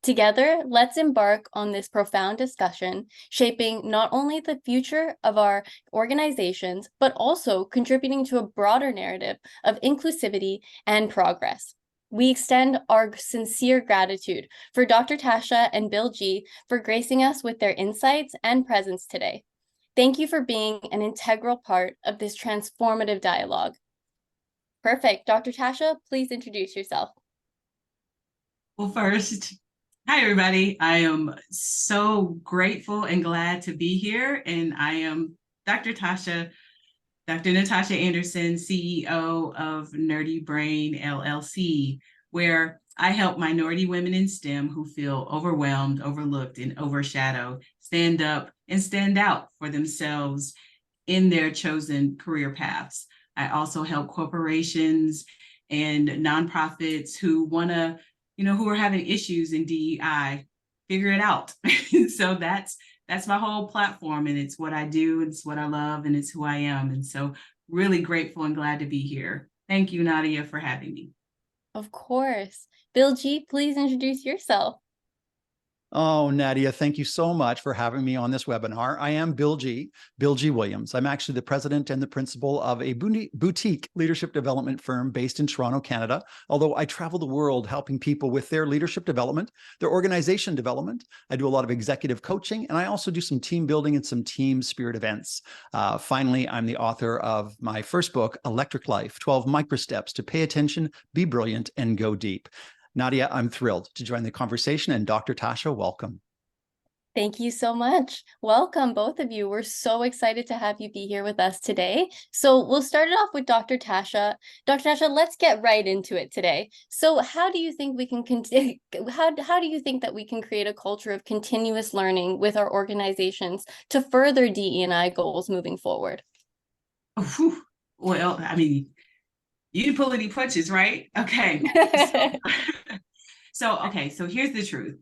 Together, let's embark on this profound discussion, shaping not only the future of our organizations, but also contributing to a broader narrative of inclusivity and progress. We extend our sincere gratitude for Dr. Tasha and Bill G for gracing us with their insights and presence today. Thank you for being an integral part of this transformative dialogue. Perfect. Dr. Tasha, please introduce yourself. Well, first, hi, everybody. I am so grateful and glad to be here. And I am Dr. Natasha Anderson, CEO of Nerdy Brain LLC, where I help minority women in STEM who feel overwhelmed, overlooked, and overshadowed stand up and stand out for themselves in their chosen career paths. I also help corporations and nonprofits who want to, who are having issues in DEI, figure it out. So that's my whole platform, and it's what I do, it's what I love, and it's who I am. And so really grateful and glad to be here. Thank you, Nadia, for having me. Of course. Bill G, please introduce yourself. Oh, Nadia, thank you so much for having me on this webinar. I am Bill G. Williams. I'm actually the president and the principal of a boutique leadership development firm based in Toronto, Canada. Although I travel the world helping people with their leadership development, their organization development. I do a lot of executive coaching, and I also do some team building and some team spirit events. Finally, I'm the author of my first book, Electric Life, 12 Micro Steps to Pay Attention, Be Brilliant, and Go Deep. Nadia, I'm thrilled to join the conversation, and Dr. Tasha, welcome. Thank you so much. Welcome, both of you. We're so excited to have you be here with us today. So we'll start it off with Dr. Tasha. Dr. Tasha, let's get right into it today. So how do you think we can continue? How do you think that we can create a culture of continuous learning with our organizations to further DE&I goals moving forward? Well, I mean, you didn't pull any punches, right? Okay. So here's the truth.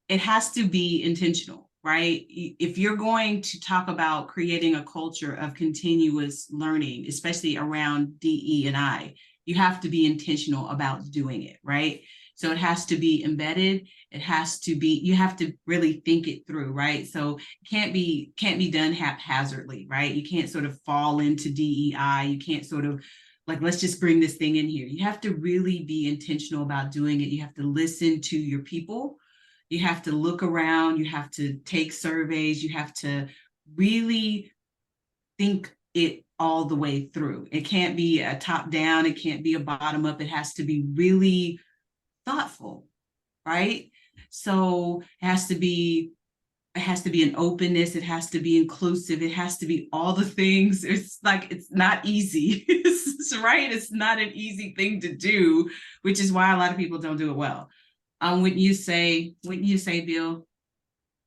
It has to be intentional, right? If you're going to talk about creating a culture of continuous learning, especially around DE&I, you have to be intentional about doing it, right? So it has to be embedded. It has to be, you have to really think it through, right? So it can't be done haphazardly, right? You can't sort of fall into DEI. You can't sort of let's just bring this thing in here. You have to really be intentional about doing it. You have to listen to your people. You have to look around. You have to take surveys. You have to really think it all the way through. It can't be a top down. It can't be a bottom up. It has to be really thoughtful, right? So it has to be an openness. It has to be inclusive. It has to be all the things. It's not easy, right? It's not an easy thing to do, which is why a lot of people don't do it well. Wouldn't you say, Bill?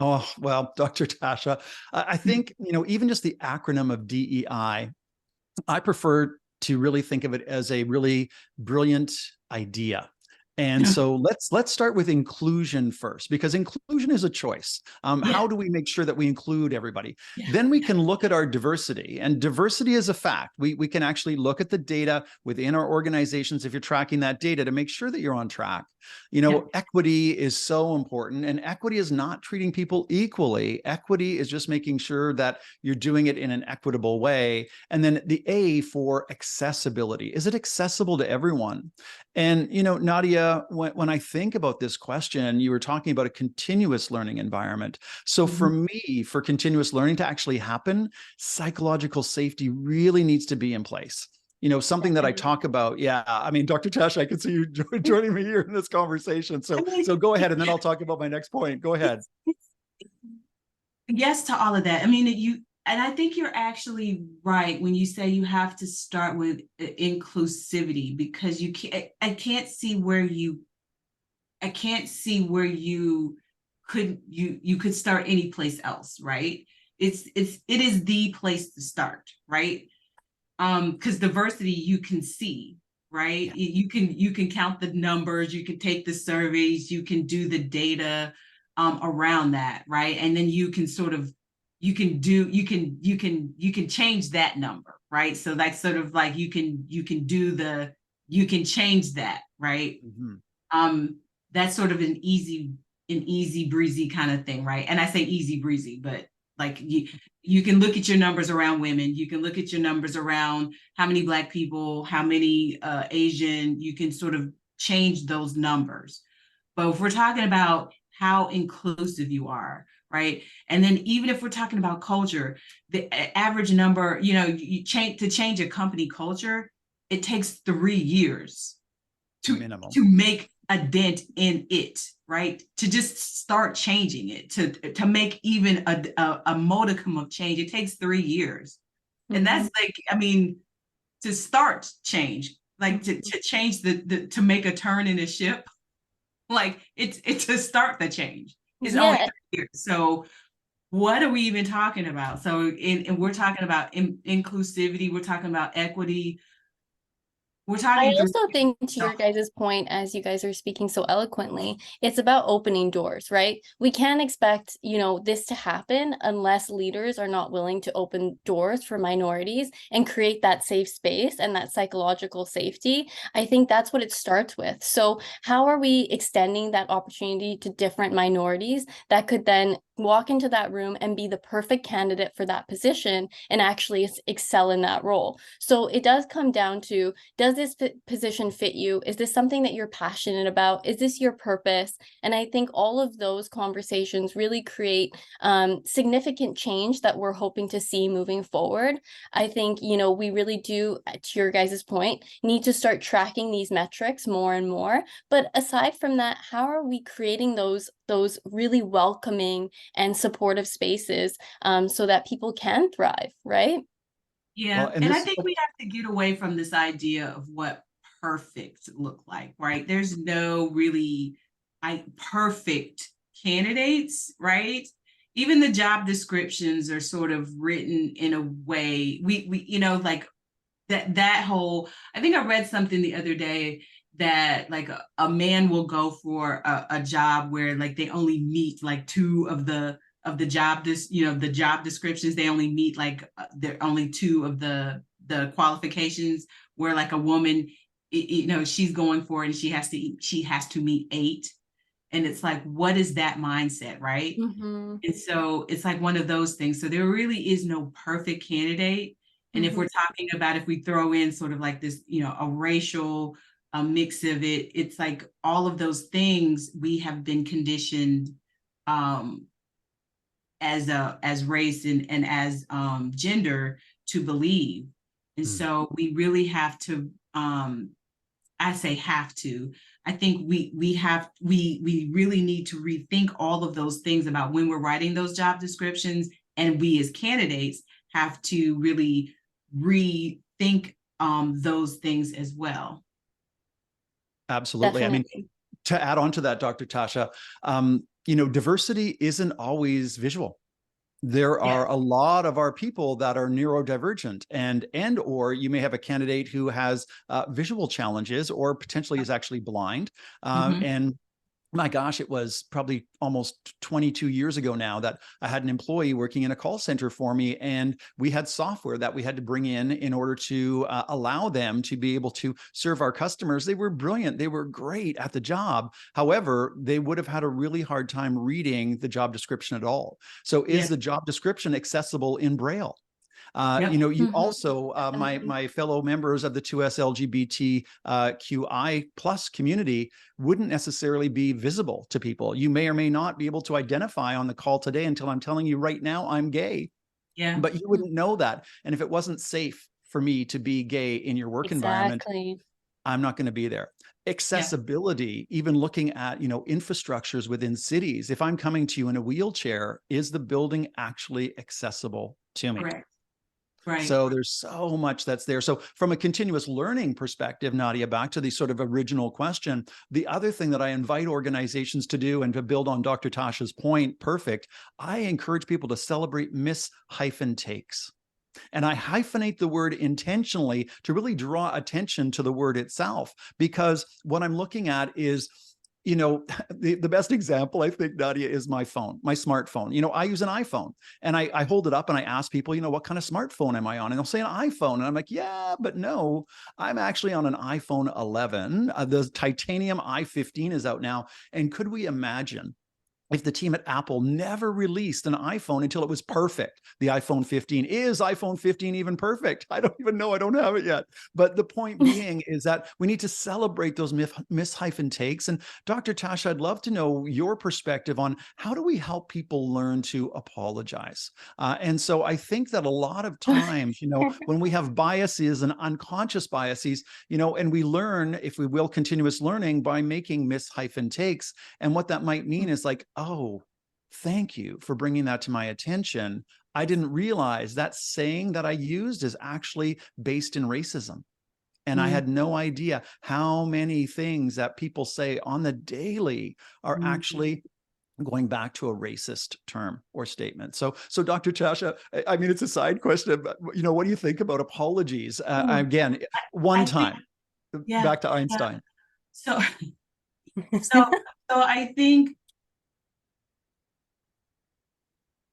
Oh, well, Dr. Tasha, I think, even just the acronym of DEI, I prefer to really think of it as a really brilliant idea. And so let's start with inclusion first, because inclusion is a choice. How do we make sure that we include everybody? Then we can look at our diversity, and diversity is a fact. We can actually look at the data within our organizations if you're tracking that data to make sure that you're on track. Equity is so important, and equity is not treating people equally. Equity is just making sure that you're doing it in an equitable way. And then the A for accessibility. Is it accessible to everyone? And, Nadia, when I think about this question, you were talking about a continuous learning environment. So for me, for continuous learning to actually happen, psychological safety really needs to be in place. Something that I talk about. Yeah, I mean, Dr. Tasha, I can see you joining me here in this conversation. So go ahead, and then I'll talk about my next point. Go ahead. Yes to all of that. I mean, and I think you're actually right when you say you have to start with inclusivity, because I can't see where you could start any place else, right? It is the place to start, right? Because diversity you can see, right? You can count the numbers, you can take the surveys, you can do the data around that, right? And then you can sort of you can change that number, right? So that's sort of like you can change that, right? That's sort of an easy easy breezy kind of thing, right? And I say easy breezy, but like you can look at your numbers around women, you can look at your numbers around how many Black people, how many Asian, you can sort of change those numbers. But if we're talking about how inclusive you are, right? And then even if we're talking about culture, the average number, you change a company culture, it takes 3 years Minimum. to make a dent in it, right? To just start changing it, to make even a modicum of change, it takes 3 years. And that's like, I mean, to start change, like to change to make a turn in a ship, like it's to start the change. It's only 3 years. So what are we even talking about? So and we're talking about inclusivity, we're talking about equity. We're talking I also think, to your guys' point, as you guys are speaking so eloquently, it's about opening doors, right? We can't expect, this to happen unless leaders are not willing to open doors for minorities and create that safe space and that psychological safety. I think that's what it starts with. So how are we extending that opportunity to different minorities that could then walk into that room and be the perfect candidate for that position and actually excel in that role? So it does come down to, does this position fit you? Is this something that you're passionate about? Is this your purpose? And I think all of those conversations really create significant change that we're hoping to see moving forward. I think, we really do, to your guys' point, need to start tracking these metrics more and more. But aside from that, how are we creating those really welcoming and supportive spaces so that people can thrive, right? Yeah, Well, and I think we have to get away from this idea of what perfect look like, right? There's no really perfect candidates, right? Even the job descriptions are sort of written in a way we like that whole, I think I read something the other day that like a man will go for a job where like they only meet like 2 of the job the job descriptions, they only meet like they're only 2 of the qualifications, where like a woman, she's going for it and she has to meet 8. And it's like, what is that mindset, right? And so it's like one of those things. So there really is no perfect candidate. And if we're talking about, if we throw in sort of like this, a racial mix of it, it's like all of those things we have been conditioned as race and as gender to believe. And so we really have to, I say have to, I think we really need to rethink all of those things about when we're writing those job descriptions, and we as candidates have to really rethink those things as well. Absolutely. Definitely. I mean, to add on to that, Dr. Toshia, diversity isn't always visual. There are a lot of our people that are neurodivergent, and or you may have a candidate who has visual challenges or potentially is actually blind. And my gosh, it was probably almost 22 years ago now that I had an employee working in a call center for me, and we had software that we had to bring in order to allow them to be able to serve our customers. They were brilliant. They were great at the job. However, they would have had a really hard time reading the job description at all. So is the job description accessible in Braille? You also, my fellow members of the 2S LGBTQI plus community wouldn't necessarily be visible to people. You may or may not be able to identify on the call today until I'm telling you right now I'm gay. Yeah. But you wouldn't know that. And if it wasn't safe for me to be gay in your work environment, I'm not going to be there. Accessibility, even looking at, infrastructures within cities. If I'm coming to you in a wheelchair, is the building actually accessible to me? Correct. Right. So there's so much that's there. So from a continuous learning perspective, Nadia, back to the sort of original question, the other thing that I invite organizations to do, and to build on Dr. Toshia's point, perfect, I encourage people to celebrate miss-takes. And I hyphenate the word intentionally to really draw attention to the word itself, because what I'm looking at is, the best example, I think, Nadia, is my phone, my smartphone. I use an iPhone, and I hold it up and I ask people, what kind of smartphone am I on? And they'll say an iPhone. And I'm like, yeah, but no, I'm actually on an iPhone 11. The titanium i15 is out now. And could we imagine if the team at Apple never released an iPhone until it was perfect. The iPhone 15. Is iPhone 15 even perfect? I don't even know. I don't have it yet. But the point being is that we need to celebrate those mis-takes. And Dr. Toshia, I'd love to know your perspective on how do we help people learn to apologize? And so I think that a lot of times, when we have biases and unconscious biases, and we learn, if we will, continuous learning by making mis-takes. And what that might mean is like, oh, thank you for bringing that to my attention. I didn't realize that saying that I used is actually based in racism. And I had no idea how many things that people say on the daily are actually going back to a racist term or statement. So Dr. Toshia, I mean, it's a side question, but what do you think about apologies? Again, one time, back to Einstein. So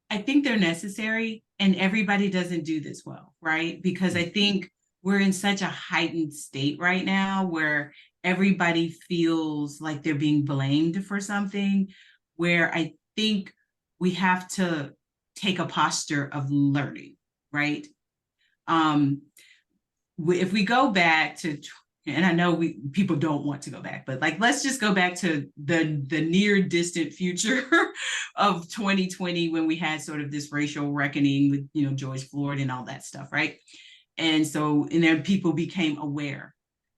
I think they're necessary, and everybody doesn't do this well, right? Because I think we're in such a heightened state right now where everybody feels like they're being blamed for something, where I think we have to take a posture of learning, right? If we go back to, and I know people don't want to go back, but like, let's just go back to the near distant future of 2020, when we had sort of this racial reckoning with, George Floyd and all that stuff, right? And then people became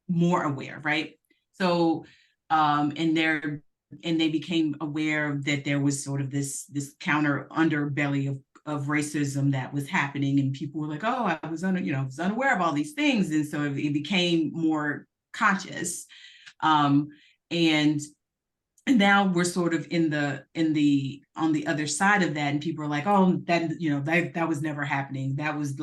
more aware, right? So, and they became aware that there was sort of this counter underbelly of racism that was happening, and people were like, oh, I was unaware of all these things. And so it became more conscious. And now we're sort of on the other side of that, and people are like, oh, that was never happening. That was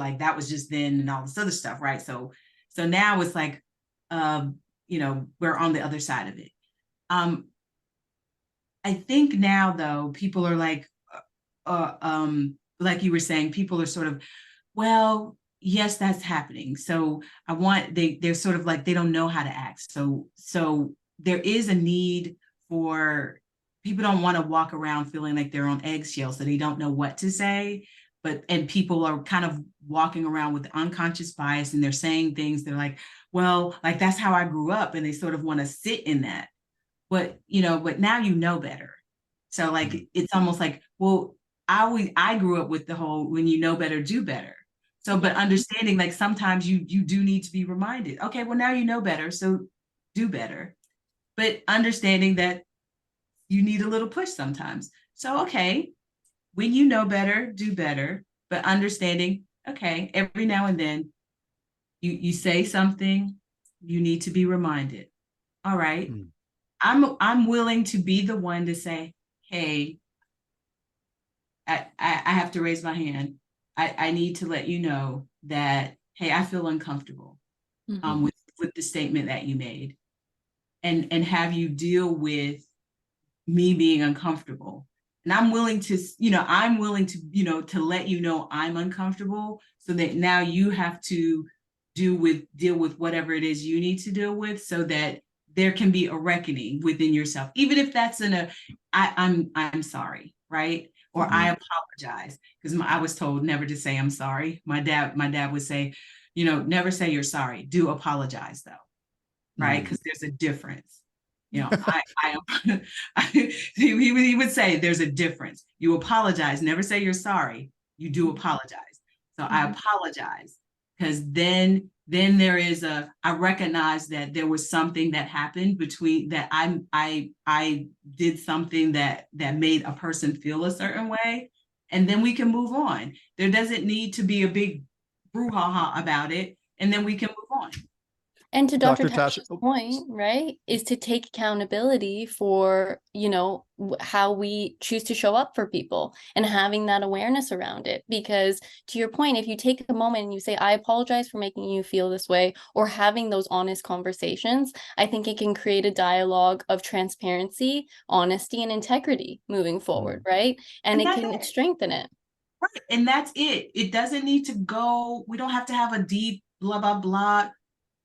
just then, and all this other stuff, right? So now it's like, we're on the other side of it. I think now, though, people are like you were saying, people are sort of, well, yes, that's happening. So they're sort of like, they don't know how to act. So there is a need for, people don't want to walk around feeling like they're on eggshells, so they don't know what to say. And people are kind of walking around with unconscious bias, and they're saying things, they're like, well, like, that's how I grew up. And they sort of want to sit in that. But now better. So like, it's almost like, well, I grew up with the whole, when you know better, do better. So, but understanding, like, sometimes you do need to be reminded, okay, well, now you know better, so do better. But understanding that you need a little push sometimes. So, okay, when you know better, do better, but understanding, okay, every now and then you say something, you need to be reminded. All right. I'm willing to be the one to say, hey, I have to raise my hand. I need to let you know that, hey, I feel uncomfortable with the statement that you made, and have you deal with me being uncomfortable. And I'm willing to to let you know I'm uncomfortable, so that now you have to deal with whatever it is you need to deal with, so that there can be a reckoning within yourself, even if that's I'm sorry, right? Or I apologize, because I was told never to say I'm sorry. My dad would say, never say you're sorry. Do apologize, though, right? Because there's a difference. He would say there's a difference. You apologize. Never say you're sorry. You do apologize. So I apologize, because then there is I recognize that there was something that happened between that. I did something that made a person feel a certain way, and then we can move on. There doesn't need to be a big brouhaha about it, and then we can move on. And to Dr. Toshia's point, right, is to take accountability for, how we choose to show up for people, and having that awareness around it. Because to your point, if you take a moment and you say, I apologize for making you feel this way, or having those honest conversations, I think it can create a dialogue of transparency, honesty, and integrity moving forward, right? And it can strengthen it. Right. And that's it. It doesn't need to go, we don't have to have a deep blah, blah, blah.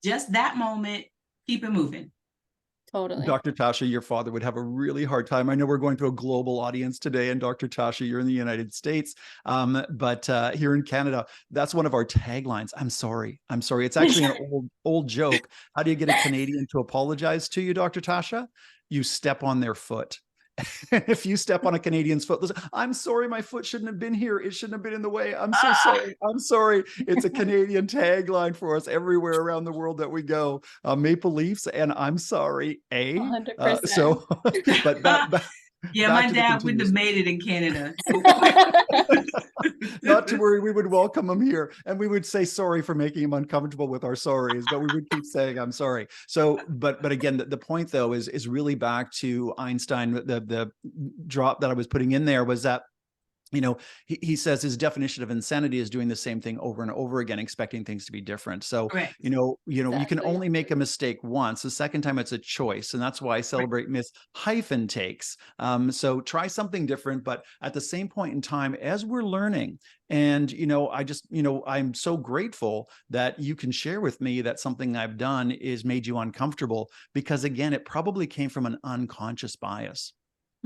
Just that moment, keep it moving. Totally. Dr. Toshia, your father would have a really hard time. I know we're going to a global audience today, and Dr. Toshia, you're in the United States, but here in Canada, that's one of our taglines. I'm sorry. I'm sorry. It's actually an old joke. How do you get a Canadian to apologize to you, Dr. Toshia? You step on their foot. If you step on a Canadian's foot, listen, I'm sorry, my foot shouldn't have been here. It shouldn't have been in the way. I'm so sorry. I'm sorry. It's a Canadian tagline for us everywhere around the world that we go. Maple Leafs and I'm sorry, eh? 100%. So, but yeah, my dad wouldn't have made it in Canada. Not to worry, we would welcome him here, and we would say sorry for making him uncomfortable with our sorries, but we would keep saying I'm sorry. So, but again, the point though is really back to Einstein. The drop that I was putting in there was that, you know, he says his definition of insanity is doing the same thing over and over again, expecting things to be different. So, Correct. You can only make a mistake once. The second time it's a choice. And that's why I celebrate Miss Hyphen takes. So try something different, but at the same point in time, as we're learning, and, I'm so grateful that you can share with me that something I've done is made you uncomfortable, because again, it probably came from an unconscious bias.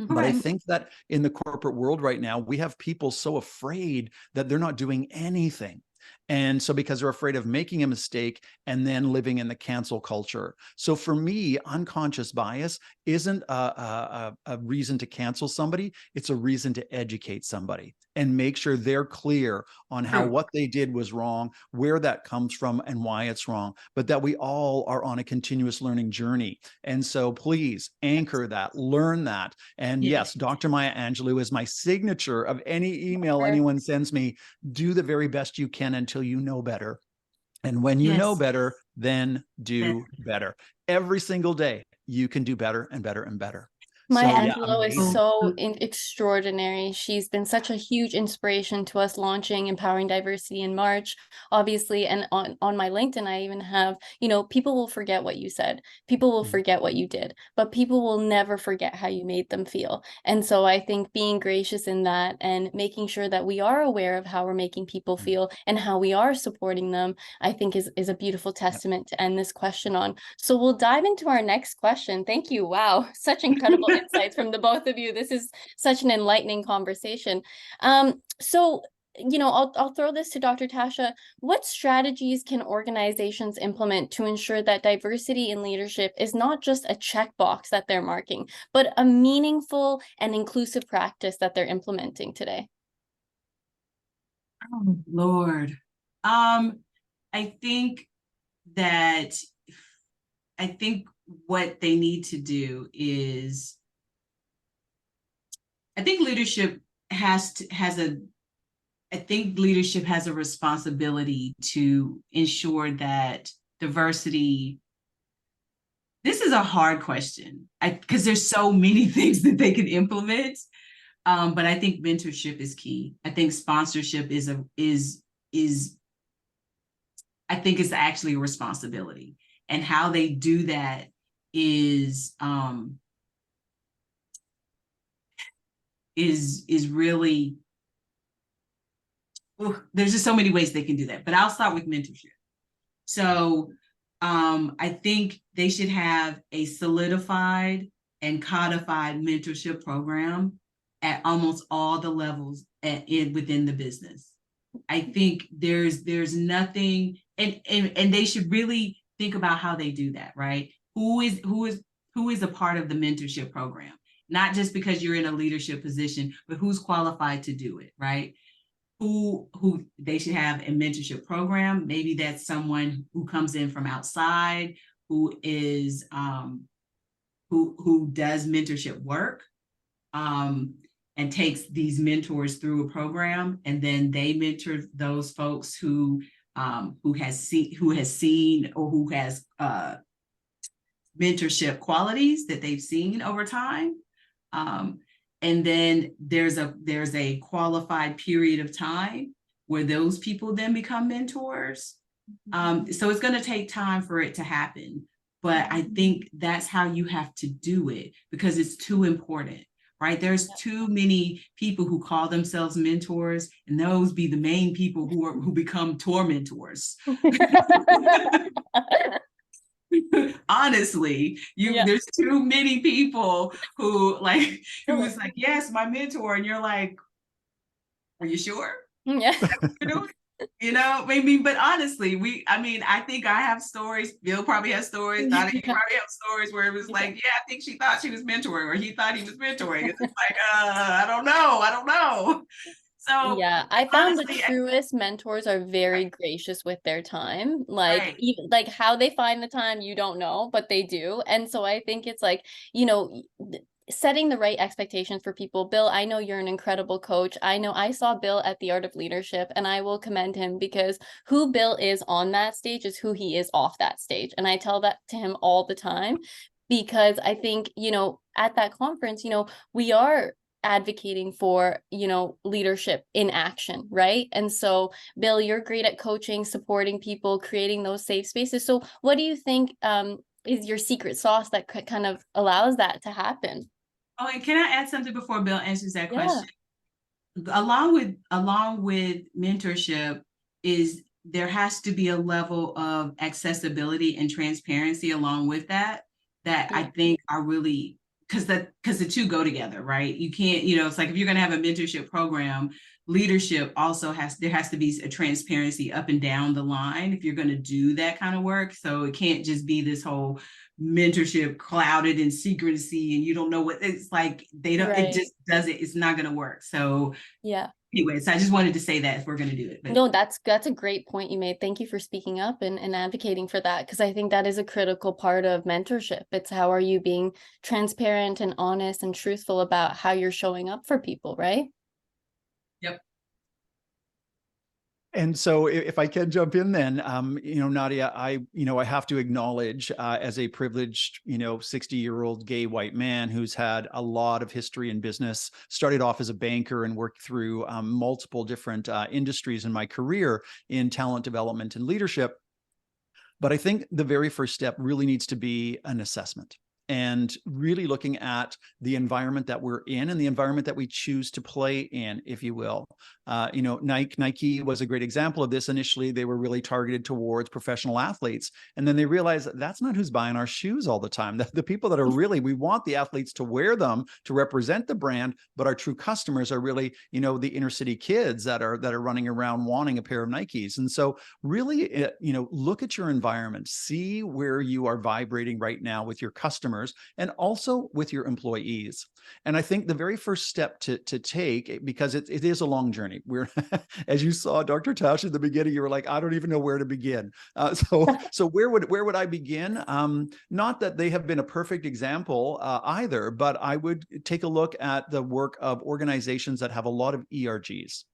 But I think that in the corporate world right now, we have people so afraid that they're not doing anything. And so because they're afraid of making a mistake and then living in the cancel culture. So for me, unconscious bias isn't a reason to cancel somebody. It's a reason to educate somebody and make sure they're clear on how what they did was wrong, where that comes from, and why it's wrong, but that we all are on a continuous learning journey. And so please anchor that, learn that. And yes, Dr. Maya Angelou is my signature of any email anyone sends me. Do the very best you can until you know better. And when you know better, then do better. Every single day, you can do better and better and better. Maya Angelou is so extraordinary. She's been such a huge inspiration to us launching Empowering Diversity in March, obviously. And on my LinkedIn, I even have, people will forget what you said. People will forget what you did, but people will never forget how you made them feel. And so I think being gracious in that and making sure that we are aware of how we're making people feel and how we are supporting them, I think is a beautiful testament to end this question on. So we'll dive into our next question. Thank you. Wow. Such incredible insights from the both of you. This is such an enlightening conversation. So, I'll throw this to Dr. Toshia. What strategies can organizations implement to ensure that diversity in leadership is not just a checkbox that they're marking, but a meaningful and inclusive practice that they're implementing today? Oh, Lord. I think what they need to do is, I think leadership has a responsibility to ensure that diversity. This is a hard question because there's so many things that they can implement. But I think mentorship is key. I think sponsorship is I think it's actually a responsibility, and how they do that is really, there's just so many ways they can do that, but I'll start with mentorship. So I think they should have a solidified and codified mentorship program at almost all the levels within the business. I think there's nothing, and they should really think about how they do that, right? Who is a part of the mentorship program? Not just because you're in a leadership position, but who's qualified to do it, right? Who they should have a mentorship program. Maybe that's someone who comes in from outside, who is who does mentorship work, and takes these mentors through a program, and then they mentor those folks who has seen or who has mentorship qualities that they've seen over time. And then there's a qualified period of time where those people then become mentors. So it's going to take time for it to happen, but I think that's how you have to do it, because it's too important, right? There's too many people who call themselves mentors, and those be the main people who become tormentors. Honestly, Yeah. there's too many people who like, who was Totally. like, yes, my mentor. And you're like, are you sure? Yeah. You're doing? You know, maybe, but honestly, I mean, I think I have stories. Bill probably has stories. Nadia, you Yeah. probably have stories where it was Yeah. like, yeah, I think she thought she was mentoring, or he thought he was mentoring. It's just like, I don't know. I don't know. So Yeah, I found the honestly, truest mentors are very gracious with their time. Like right. even like how they find the time, you don't know, but they do. And so I think it's like, setting the right expectations for people. Bill, I know you're an incredible coach. I know I saw Bill at the Art of Leadership, and I will commend him because who Bill is on that stage is who he is off that stage. And I tell that to him all the time because I think, at that conference, we are advocating for leadership in action, right? And so Bill, you're great at coaching, supporting people, creating those safe spaces. So what do you think is your secret sauce that kind of allows that to happen? Oh, and can I add something before Bill answers that Yeah. question? Along with mentorship is there has to be a level of accessibility and transparency along with that I Yeah. think are really, because the two go together, right? You can't, it's like if you're going to have a mentorship program, leadership also there has to be a transparency up and down the line if you're going to do that kind of work. So it can't just be this whole mentorship clouded in secrecy and you don't know what it's like. It Right. just doesn't, it's not going to work. So Yeah. anyway, so I just wanted to say that if we're going to do it. But No, that's a great point you made. Thank you for speaking up and advocating for that because I think that is a critical part of mentorship. It's how are you being transparent and honest and truthful about how you're showing up for people, right? yep. And so if I can jump in then, Nadia, I have to acknowledge as a privileged, 60-year-old gay white man who's had a lot of history in business, started off as a banker and worked through multiple different industries in my career in talent development and leadership. But I think the very first step really needs to be an assessment and really looking at the environment that we're in and the environment that we choose to play in, if you will. Nike was a great example of this. Initially, they were really targeted towards professional athletes. And then they realized that that's not who's buying our shoes all the time. The people that are really, we want the athletes to wear them to represent the brand, but our true customers are really, the inner city kids that are running around wanting a pair of Nikes. And so really, look at your environment, see where you are vibrating right now with your customers and also with your employees. And I think the very first step to take, because it is a long journey. We're, as you saw, Dr. Toshia at the beginning, you were like, I don't even know where to begin. So where would I begin? Not that they have been a perfect example either, but I would take a look at the work of organizations that have a lot of ERGs.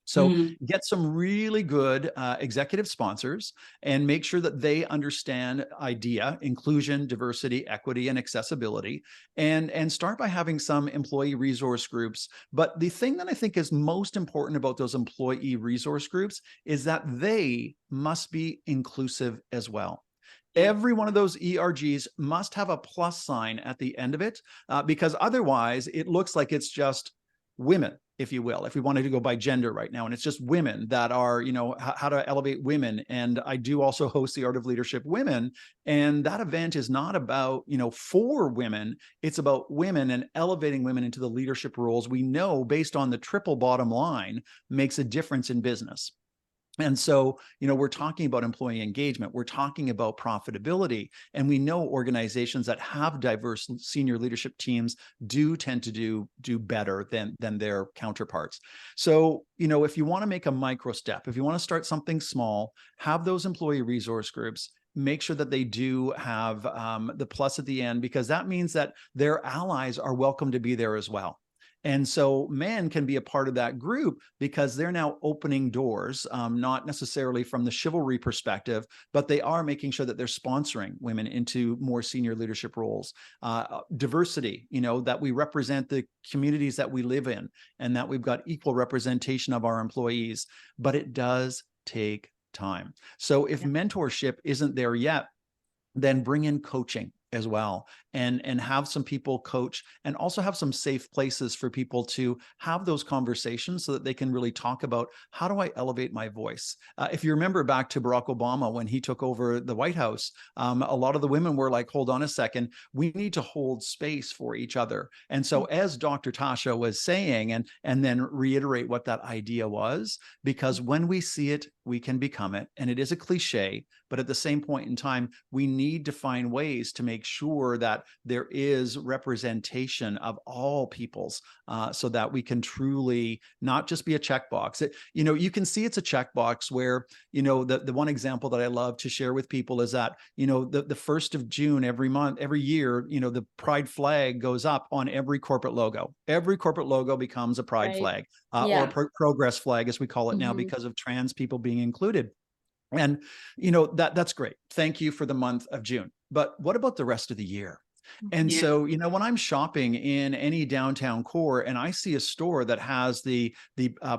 So get some really good executive sponsors and make sure that they understand IDEA, inclusion, diversity, equity, and accessibility, and start by having some employee resource groups. But the thing that I think is most important about those employee resource groups is that they must be inclusive as well. Every one of those ERGs must have a plus sign at the end of it, because otherwise it looks like it's just women, if you will, if we wanted to go by gender right now. And it's just women that are, how to elevate women. And I do also host the Art of Leadership Women. And that event is not about, for women. It's about women and elevating women into the leadership roles we know based on the triple bottom line makes a difference in business. And so, we're talking about employee engagement, we're talking about profitability, and we know organizations that have diverse senior leadership teams do tend to do better than their counterparts. So, if you want to make a micro step, if you want to start something small, have those employee resource groups. Make sure that they do have the plus at the end, because that means that their allies are welcome to be there as well. And so men can be a part of that group because they're now opening doors, not necessarily from the chivalry perspective, but they are making sure that they're sponsoring women into more senior leadership roles. Diversity, that we represent the communities that we live in and that we've got equal representation of our employees, but it does take time. So if mentorship isn't there yet, then bring in coaching as well. and have some people coach, and also have some safe places for people to have those conversations so that they can really talk about, how do I elevate my voice? If you remember back to Barack Obama, when he took over the White House, a lot of the women were like, hold on a second, we need to hold space for each other. And so as Dr. Toshia was saying, and then reiterate what that idea was, because when we see it, we can become it. And it is a cliche, but at the same point in time, we need to find ways to make sure that there is representation of all peoples, so that we can truly not just be a checkbox. You can see it's a checkbox where, the one example that I love to share with people is that, the 1st of June every month, every year, the pride flag goes up on every corporate logo. Every corporate logo becomes a pride flag, or a progress flag, as we call it now, because of trans people being included. And, that's great. Thank you for the month of June. But what about the rest of the year? And so, when I'm shopping in any downtown core and I see a store that has the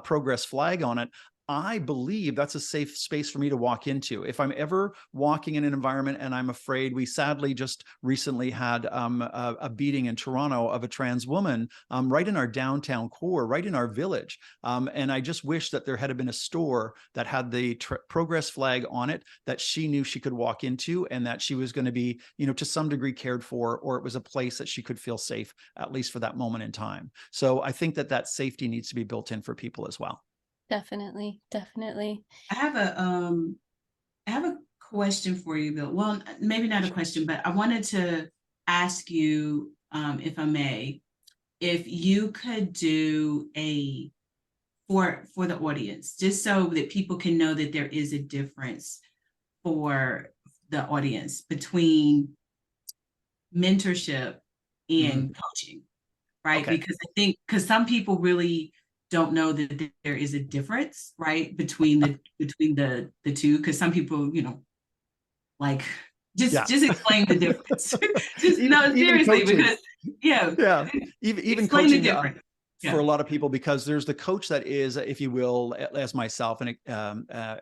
progress flag on it, I believe that's a safe space for me to walk into. If I'm ever walking in an environment and I'm afraid, we sadly just recently had a beating in Toronto of a trans woman right in our downtown core, right in our village. And I just wish that there had been a store that had the progress flag on it, that she knew she could walk into, and that she was going to be, to some degree cared for, or it was a place that she could feel safe, at least for that moment in time. So I think that safety needs to be built in for people as well. Definitely. I have a question for you, Bill. Well, maybe not a question, but I wanted to ask you, if I may, if you could do for the audience, just so that people can know that there is a difference for the audience between mentorship and coaching, right? Okay. Because some people really don't know that there is a difference, right, between the two. Because some people, like, just explain the difference. Seriously, coaching. because even explain coaching the difference. For a lot of people, because there's the coach that is, if you will, as myself, an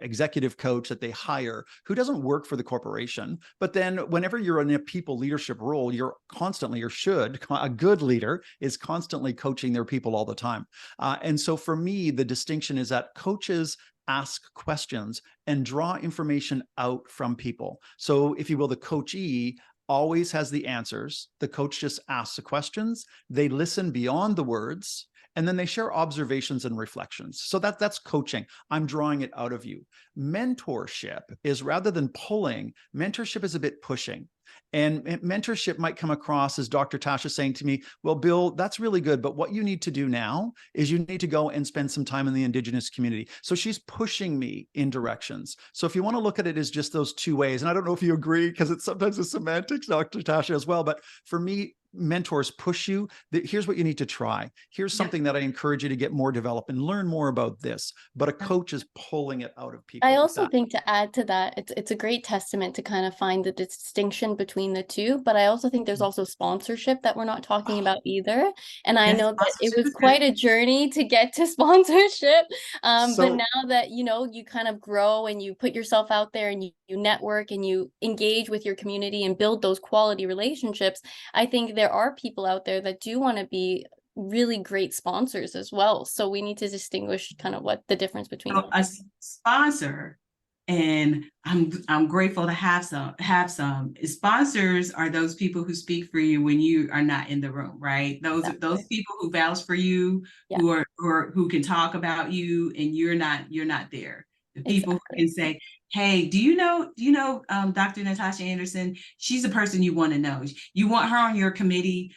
executive coach that they hire, who doesn't work for the corporation. But then whenever you're in a people leadership role, you're constantly, or should, a good leader is constantly coaching their people all the time. And so for me, the distinction is that coaches ask questions and draw information out from people. So if you will, the coachee always has the answers. The coach just asks the questions. They listen beyond the words, and then they share observations and reflections. So that's coaching. I'm drawing it out of you. Mentorship is, rather than pulling, mentorship is a bit pushing. And mentorship might come across as Dr. Toshia saying to me, well, Bill, that's really good, but what you need to do now is you need to go and spend some time in the Indigenous community. So she's pushing me in directions. So if you want to look at it as just those two ways, and I don't know if you agree, because it's sometimes a semantics, Dr. Toshia, as well, but for me, mentors push you. Here's what you need to try. Here's something that I encourage you to get more developed and learn more about this. But a coach is pulling it out of people. I also think, to add to that, it's a great testament to kind of find the distinction between the two. But I also think there's also sponsorship that we're not talking about either. And I know that it was quite a journey to get to sponsorship. But now that, you kind of grow and you put yourself out there and you network and you engage with your community and build those quality relationships, I think there are people out there that do want to be really great sponsors as well. So we need to distinguish kind of what the difference between a sponsor, and I'm grateful to have some. Sponsors are those people who speak for you when you are not in the room, right? Those people who vouch for you, who can talk about you, and you're not there. The people who can say, hey, do you know Dr. Natasha Anderson? She's the person you want to know. You want her on your committee.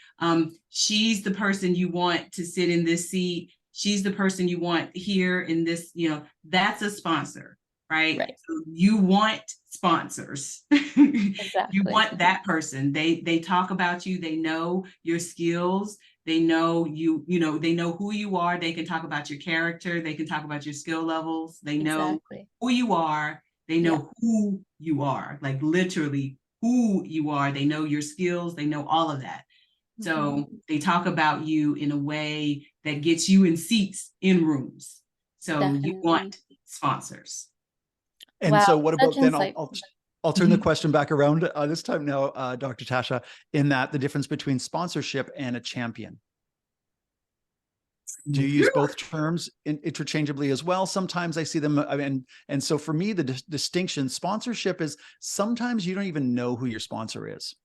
She's the person you want to sit in this seat. She's the person you want here in this, that's a sponsor, right? So you want sponsors. You want that person. They talk about you. They know your skills. They know they know who you are. They can talk about your character. They can talk about your skill levels. They know who you are. They know who you are, like literally who you are. They know your skills. They know all of that. So they talk about you in a way that gets you in seats in rooms. So you want sponsors. And so what about then? I'll turn the question back around this time now, Dr. Tasha, in that the difference between sponsorship and a champion. Do you use both terms interchangeably as well? Sometimes I see them, and so for me, the distinction, sponsorship is sometimes you don't even know who your sponsor is.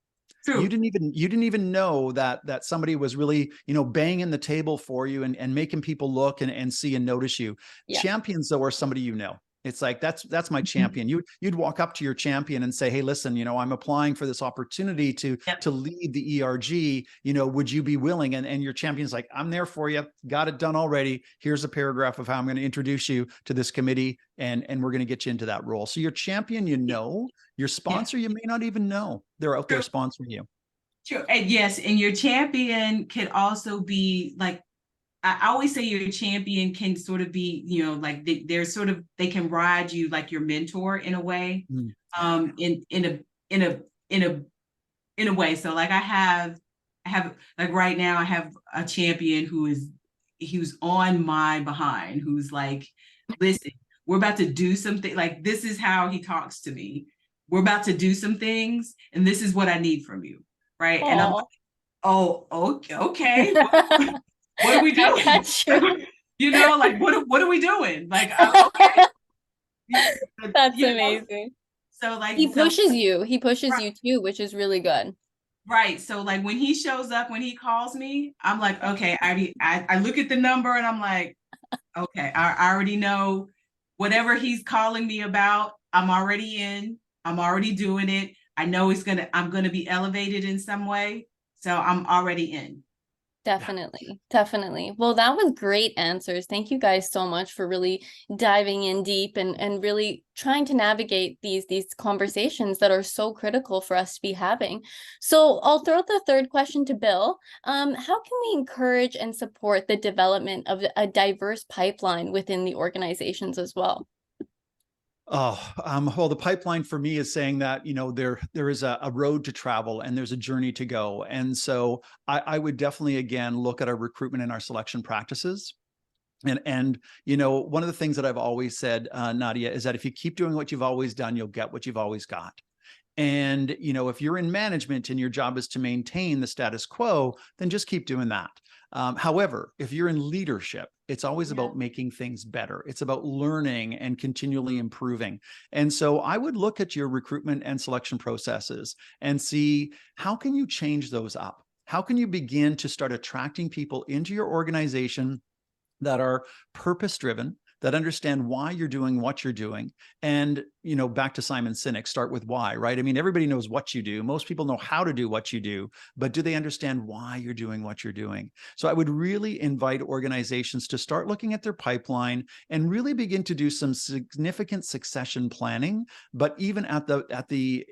True. You didn't even know that somebody was really, banging the table for you and making people look and see and notice you. Yeah. Champions, though, are somebody you know. It's like, that's my champion. You'd walk up to your champion and say, hey, listen, I'm applying for this opportunity to lead the ERG. Would you be willing? And your champion's like, I'm there for you. Got it done already. Here's a paragraph of how I'm going to introduce you to this committee, and we're going to get you into that role. So your champion, your sponsor, you may not even know they're out there sponsoring you. Sure. And yes, and your champion can also be like, I always say your champion can sort of be, like they can ride you like your mentor in a way, in a way. So like I have like right now I have a champion who's on my behind, who's like, listen, we're about to do something, like this is how he talks to me. We're about to do some things, and this is what I need from you, right? Aww. And I'm like, oh, okay. What are we doing? Like what are we doing? Like, okay. That's amazing. So like he pushes you too, which is really good. Right. So like when he shows up, when he calls me, I'm like, okay, I look at the number and I'm like, okay, I already know whatever he's calling me about, I'm already in, I'm already doing it. I know I'm gonna be elevated in some way. So I'm already in. Definitely. Well, that was great answers. Thank you guys so much for really diving in deep and really trying to navigate these conversations that are so critical for us to be having. So I'll throw the third question to Bill. How can we encourage and support the development of a diverse pipeline within the organizations as well? Well, the pipeline for me is saying that, there is a road to travel and there's a journey to go. And so I would definitely, again, look at our recruitment and our selection practices. And one of the things that I've always said, Nadia, is that if you keep doing what you've always done, you'll get what you've always got. And, if you're in management and your job is to maintain the status quo, then just keep doing that. However, if you're in leadership, it's always about making things better. It's about learning and continually improving. And so I would look at your recruitment and selection processes and see, how can you change those up? How can you begin to start attracting people into your organization that are purpose-driven, that understand why you're doing what you're doing? And, back to Simon Sinek, start with why, right? I mean, everybody knows what you do. Most people know how to do what you do, but do they understand why you're doing what you're doing? So I would really invite organizations to start looking at their pipeline and really begin to do some significant succession planning, but even at the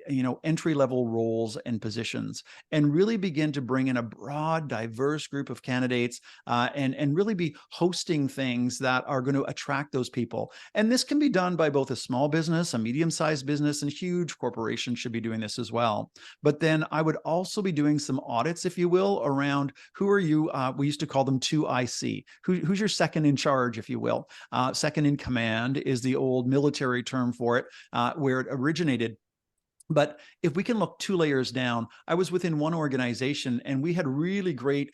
entry-level roles and positions, and really begin to bring in a broad, diverse group of candidates, and really be hosting things that are going to attract those people. And this can be done by both a small business, a medium-sized business, and huge corporations should be doing this as well. But then I would also be doing some audits, if you will, around who are you? We used to call them 2IC. Who's your second in charge, if you will? Second in command is the old military term for it, where it originated. But if we can look 2 layers down, I was within one organization and we had really great,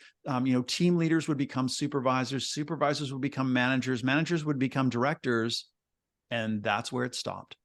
team leaders would become supervisors, supervisors would become managers, managers would become directors, and that's where it stopped.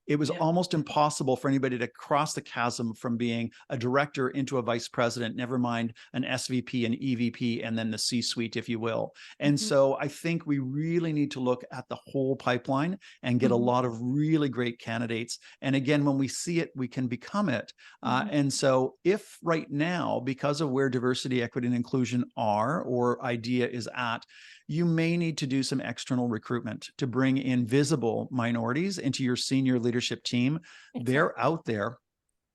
It was almost impossible for anybody to cross the chasm from being a director into a vice president, never mind an SVP, an EVP, and then the C-suite, if you will. And so I think we really need to look at the whole pipeline and get a lot of really great candidates. And again, when we see it, we can become it. And so if right now, because of where diversity, equity, and inclusion are, or IDEA is at, you may need to do some external recruitment to bring in visible minorities into your senior leadership team. They're out there.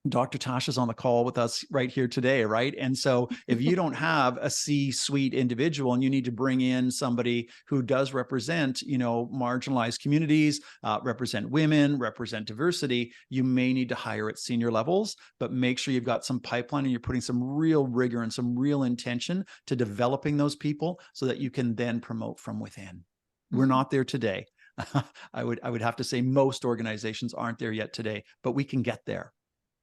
Dr. Tasha's on the call with us right here today, right? And so if you don't have a C-suite individual and you need to bring in somebody who does represent, marginalized communities, represent women, represent diversity, you may need to hire at senior levels, but make sure you've got some pipeline and you're putting some real rigor and some real intention to developing those people so that you can then promote from within. We're not there today. I would have to say most organizations aren't there yet today, but we can get there.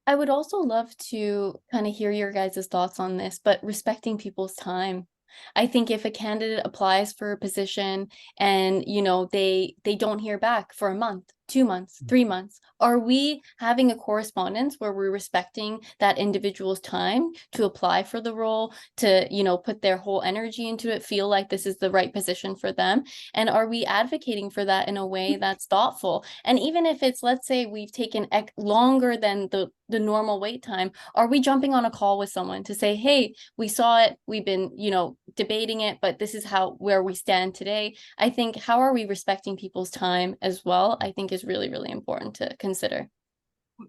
I would also love to kind of hear your guys' thoughts on this, but respecting people's time. I think if a candidate applies for a position and, you know, they don't hear back for a month, 2 months, 3 months, are we having a correspondence where we're respecting that individual's time to apply for the role, to, you know, put their whole energy into it, feel like this is the right position for them? And are we advocating for that in a way that's thoughtful? And even if it's, let's say we've taken longer than the normal wait time, are we jumping on a call with someone to say, hey, we saw it, we've been, you know, debating it, but this is where we stand today? I think, how are we respecting people's time as well, I think is really, really important to consider.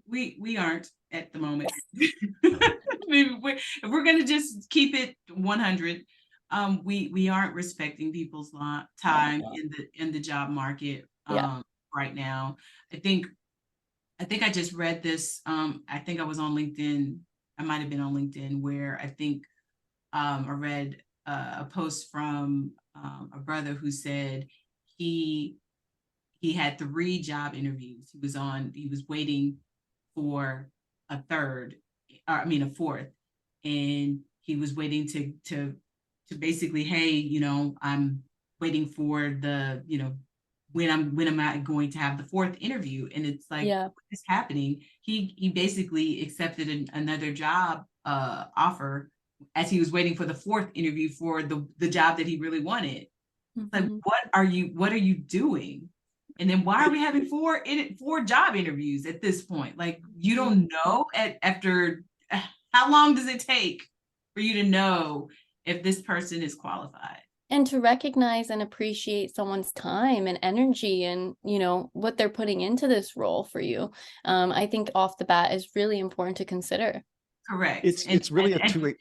We aren't at the moment. I mean, if we're going to just keep it 100, we aren't respecting people's time in the job market right now. I think I just read this. I think I was on LinkedIn. I might have been on LinkedIn, where I think I read a post from a brother who said he had 3 job interviews. He was waiting for a fourth, and he was waiting to basically, hey, you know, I'm waiting for the, you know, when am I going to have the 4th interview? And it's like, what is happening? He basically accepted another job offer as he was waiting for the 4th interview for the job that he really wanted. Like, what are you doing? And then why are we having 4 job interviews at this point? Like, you don't know after how long does it take for you to know if this person is qualified? And to recognize and appreciate someone's time and energy and, you know, what they're putting into this role for you. I think off the bat is really important to consider. Correct. It's really a two-way.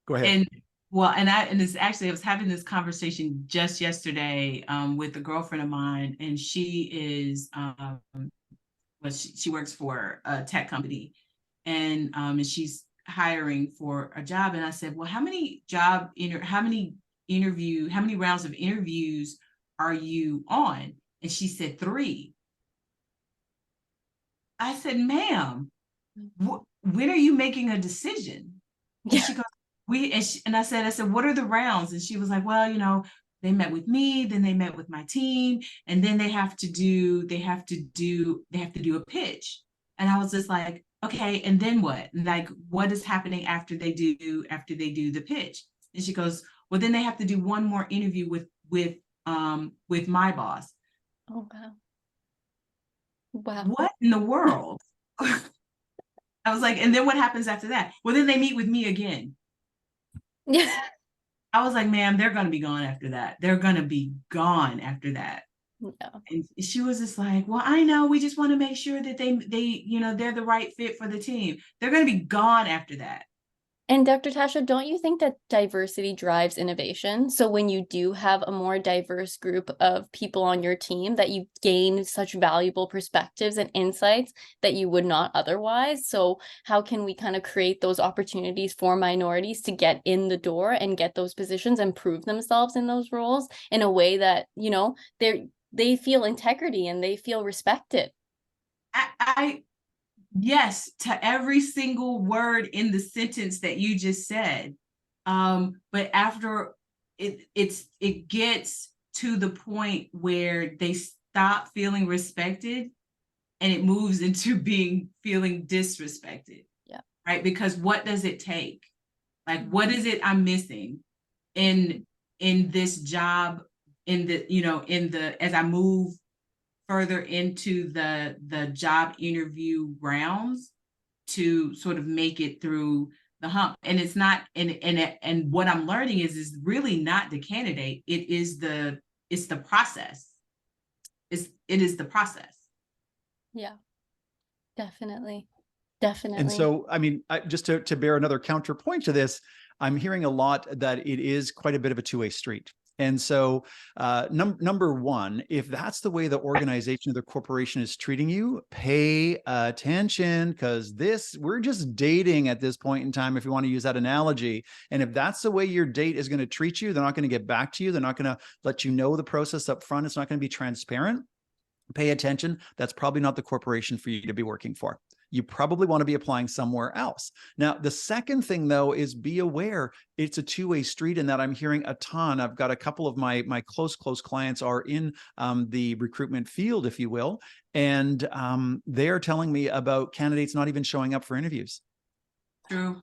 Go ahead. And it's actually, I was having this conversation just yesterday with a girlfriend of mine, and she is she works for a tech company, and she's hiring for a job. And I said, well, how many rounds of interviews are you on? And she said 3. I said, ma'am, when are you making a decision? And she goes, and I said, what are the rounds? And she was like, well, you know, they met with me, then they met with my team, and then they have to do a pitch. And I was just like, okay, and then what? Like, what is happening after they do the pitch? And she goes, well, then they have to do one more interview with my boss. Oh, wow. Wow. What in the world? I was like, and then what happens after that? Well, then they meet with me again. Yeah. I was like, ma'am, they're going to be gone after that. They're going to be gone after that. Yeah. And she was just like, well, I know, we just want to make sure that they, you know, they're the right fit for the team. They're going to be gone after that. And Dr. Tasha, don't you think that diversity drives innovation? So when you do have a more diverse group of people on your team, that you gain such valuable perspectives and insights that you would not otherwise. So how can we kind of create those opportunities for minorities to get in the door and get those positions and prove themselves in those roles in a way that, you know, they feel integrity and they feel respected? Yes, to every single word in the sentence that you just said. But after it gets to the point where they stop feeling respected, and it moves into feeling disrespected. Yeah. Right. Because what does it take? Like, what is it I'm missing in this job, as I move further into the job interview rounds to sort of make it through the hump? And it's not, and what I'm learning is really not the candidate. It's the process. It is the process. Yeah, definitely. And so, I mean, just to bear another counterpoint to this, I'm hearing a lot that it is quite a bit of a two-way street. And so number one, if that's the way the organization or the corporation is treating you, pay attention, because we're just dating at this point in time, if you want to use that analogy. And if that's the way your date is going to treat you, they're not going to get back to you. They're not going to let you know the process up front. It's not going to be transparent. Pay attention. That's probably not the corporation for you to be working for. You probably want to be applying somewhere else. Now, the second thing, though, is be aware it's a two-way street, in that I'm hearing a ton. I've got a couple of my close clients are in the recruitment field, if you will, and they are telling me about candidates not even showing up for interviews. True.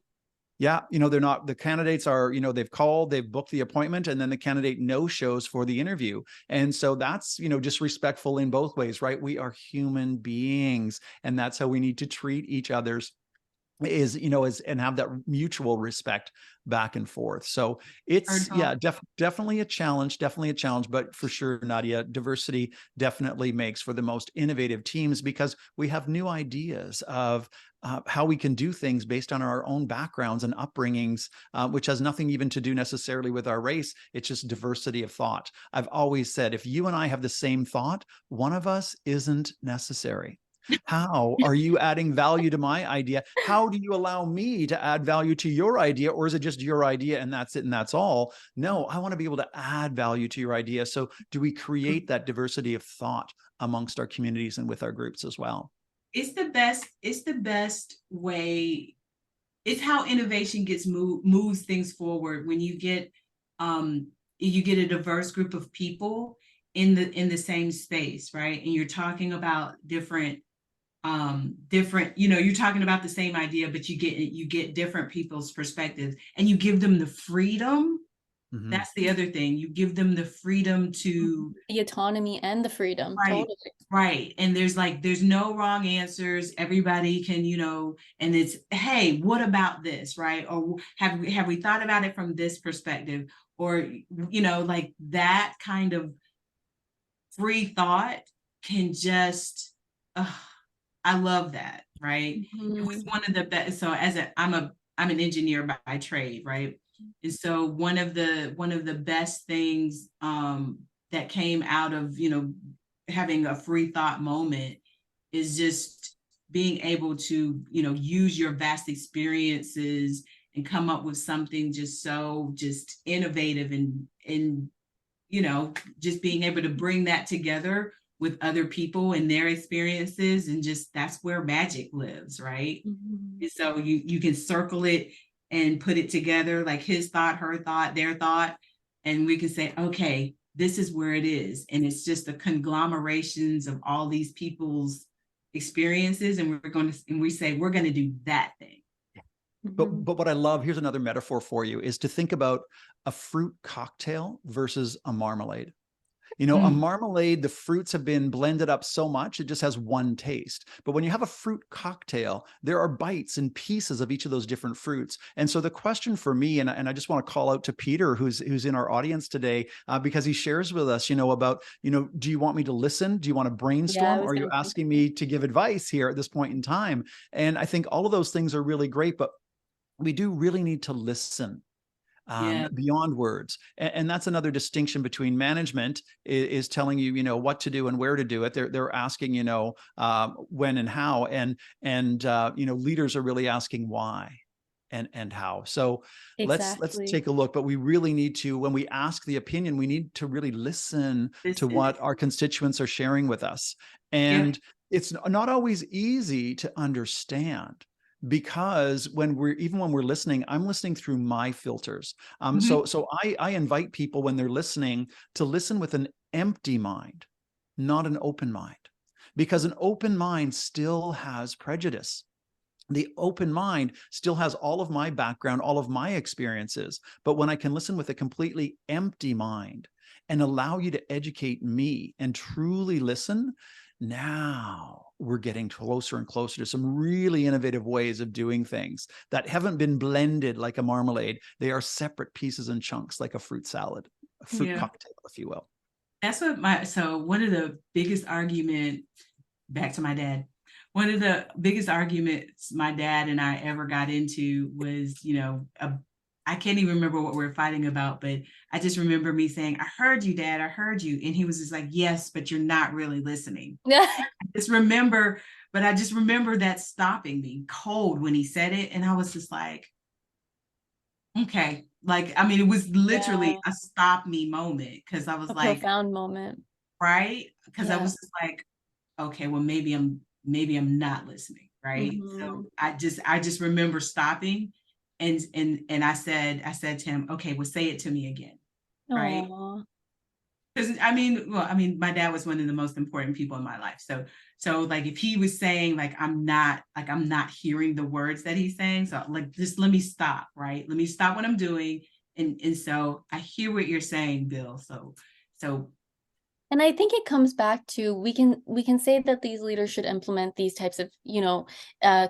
Yeah, they're not, the candidates are, they've called, they've booked the appointment, and then the candidate no shows for the interview. And so that's, disrespectful in both ways, right? We are human beings, and that's how we need to treat each other's and have that mutual respect back and forth. So it's, definitely a challenge, but for sure, Nadia, diversity definitely makes for the most innovative teams, because we have new ideas of how we can do things based on our own backgrounds and upbringings, which has nothing even to do necessarily with our race. It's just diversity of thought. I've always said, if you and I have the same thought, one of us isn't necessary. How are you adding value to my idea? How do you allow me to add value to your idea? Or is it just your idea and that's it and that's all? No, I want to be able to add value to your idea. So do we create that diversity of thought amongst our communities and with our groups as well? It's the best way. It's how innovation moves things forward. When you get a diverse group of people in the same space, right? And you're talking about different, you're talking about the same idea, but you get different people's perspectives, and you give them the freedom. Mm-hmm. That's the other thing. You give them the freedom to the autonomy and the freedom. Right. Totally. Right. And there's no wrong answers. Everybody can, and it's, hey, what about this? Right. Or have we thought about it from this perspective? Or, like that kind of free thought can just, I love that. Right. Mm-hmm. It was one of the best. So I'm an engineer by trade. Right. And so one of the best things that came out of, having a free thought moment is just being able to, use your vast experiences and come up with something just innovative and, just being able to bring that together with other people and their experiences. And just, that's where magic lives. Right. Mm-hmm. And so you can circle it and put it together, like his thought, her thought, their thought. And we can say, okay, this is where it is. And it's just the conglomerations of all these people's experiences. And we say, we're going to do that thing. But what I love, here's another metaphor for you, is to think about a fruit cocktail versus a marmalade. A marmalade, the fruits have been blended up so much, it just has one taste. But when you have a fruit cocktail, there are bites and pieces of each of those different fruits. And so the question for me, and I just want to call out to Peter, who's in our audience today, because he shares with us, about, do you want me to listen? Do you want to brainstorm? Or are you asking me to give advice here at this point in time? And I think all of those things are really great, but we do really need to listen. Beyond words. And that's another distinction between management is telling you, what to do and where to do it. They're asking, when and how, and leaders are really asking why and how. So let's take a look, but we really need to, when we ask the opinion, we need to really listen to what our constituents are sharing with us. And it's not always easy to understand, because when we're listening, I'm listening through my filters. So I invite people, when they're listening, to listen with an empty mind, not an open mind, because an open mind still has prejudice. The open mind still has all of my background, all of my experiences. But when I can listen with a completely empty mind and allow you to educate me and truly listen, now we're getting closer and closer to some really innovative ways of doing things that haven't been blended like a marmalade. They are separate pieces and chunks, like a fruit salad, a fruit cocktail, if you will. That's what so one of the biggest argument, back to my dad, one of the biggest arguments my dad and I ever got into was, I can't even remember what we're fighting about, but I just remember me saying, I heard you, Dad, I heard you. And he was just like, yes, but you're not really listening. Just remember, but I just remember that stopping me cold when he said it. And I was just like, okay. Like, I mean, it was literally a stop me moment, because I was a like, profound moment. right? Because I Yeah. was just like, okay, well, maybe I'm not listening, right? Mm-hmm. So I just remember stopping, and I said to him, okay, well, say it to me again, right? Aw. Because I mean, well, I mean, my dad was one of the most important people in my life. So like if he was saying like I'm not hearing the words that he's saying, so like just let me stop, right? Let me stop what I'm doing. And so I hear what you're saying, Bill. So And I think it comes back to we can say that these leaders should implement these types of,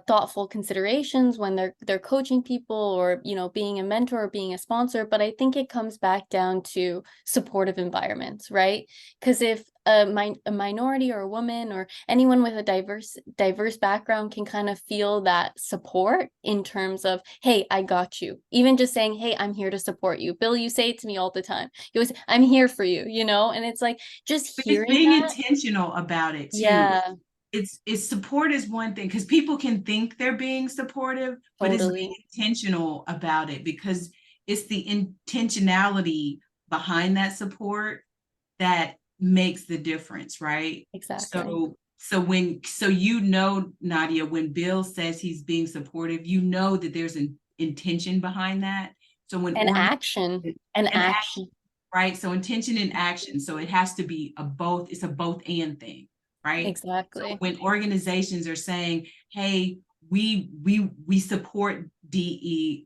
thoughtful considerations when they're coaching people, or, being a mentor or being a sponsor. But I think it comes back down to supportive environments, right? Because if a minority or a woman or anyone with a diverse background can kind of feel that support in terms of, hey, I got you. Even just saying, hey, I'm here to support you. Bill, you say it to me all the time. You always, I'm here for you, and it's like, just but it's hearing being that. intentional about it too. Yeah, It's support is one thing, because people can think they're being supportive, but it's being totally. intentional about it, because it's the intentionality behind that support that makes the difference, right? Exactly. So Nadia, when Bill says he's being supportive, that there's an intention behind that. So when And action. And and action. right? So intention and action. So it has to be it's a both and thing, right? So Exactly. when organizations are saying, hey, we support DEI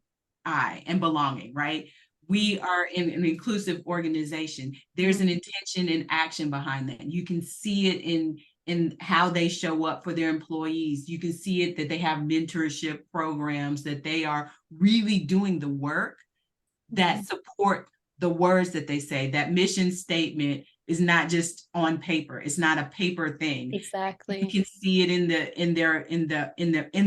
and belonging, right? We are in an inclusive organization. There's an intention and action behind that. You can see it in how they show up for their employees. You can see it that they have mentorship programs, that they are really doing the work that support the words that they say. That mission statement is not just on paper. It's not a paper thing. You Exactly. can see it in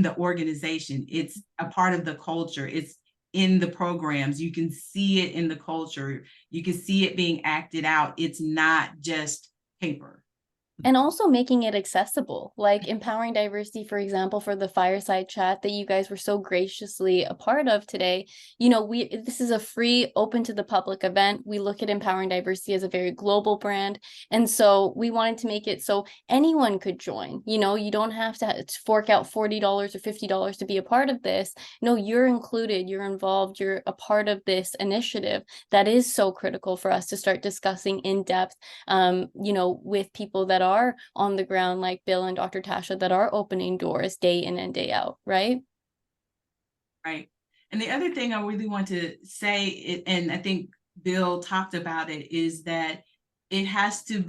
the organization. It's a part of the culture. It's in the programs. You can see it in the culture. You can see it being acted out. It's not just paper. And also making it accessible, like empowering diversity, for example, for the fireside chat that you guys were so graciously a part of today. This is a free, open to the public event. We look at empowering diversity as a very global brand. And so we wanted to make it so anyone could join. You don't have to fork out $40 or $50 to be a part of this. No, you're included, you're involved, you're a part of this initiative that is so critical for us to start discussing in depth, with people that are on the ground, like Bill and Dr. Tasha, that are opening doors day in and day out, right? Right. And the other thing I really want to say, and I think Bill talked about it, is that it has to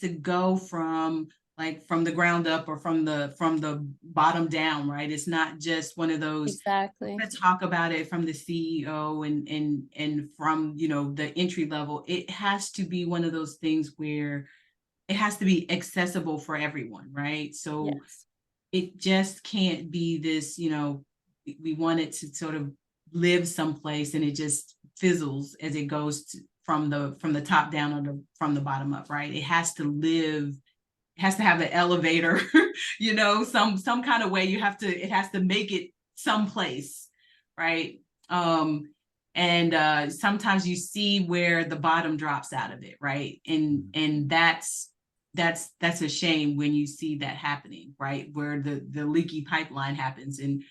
go from the ground up, or from the bottom down, right? It's not just one of those. Exactly. Let's talk about it from the CEO and from the entry level. It has to be one of those things where it has to be accessible for everyone, right? So Yes. it just can't be this, we want it to sort of live someplace, and it just fizzles as it goes from the top down, or from the bottom up, right? It has to live. It has to have an elevator, some kind of way. It has to make it someplace, right? And sometimes you see where the bottom drops out of it, right? And that's a shame when you see that happening, right? Where the leaky pipeline happens. And